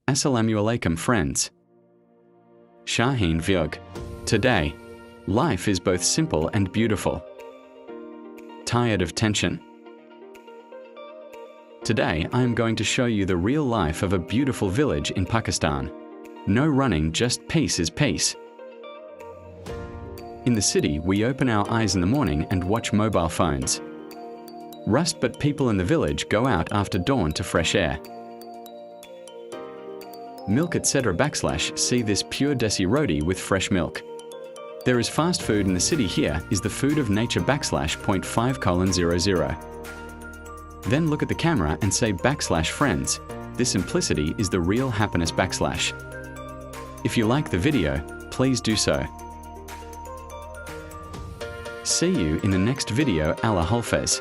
Assalamu alaikum, friends. Shaheen Vyug. Today, life is both simple and beautiful. Tired of tension? Today, I am going to show you the real life of a beautiful village in Pakistan. No running, just peace is peace. In the city, we open our eyes in the morning and watch mobile phones. Rust, but people in the village go out after dawn to fresh air. Milk etc. / see this pure desi roti with fresh milk. There is fast food in the city. Here is the food of nature / 0.5:00. Then look at the camera and say / friends. This simplicity is the real happiness /. If you like the video, please do so. See you in the next video. Allah Hafez.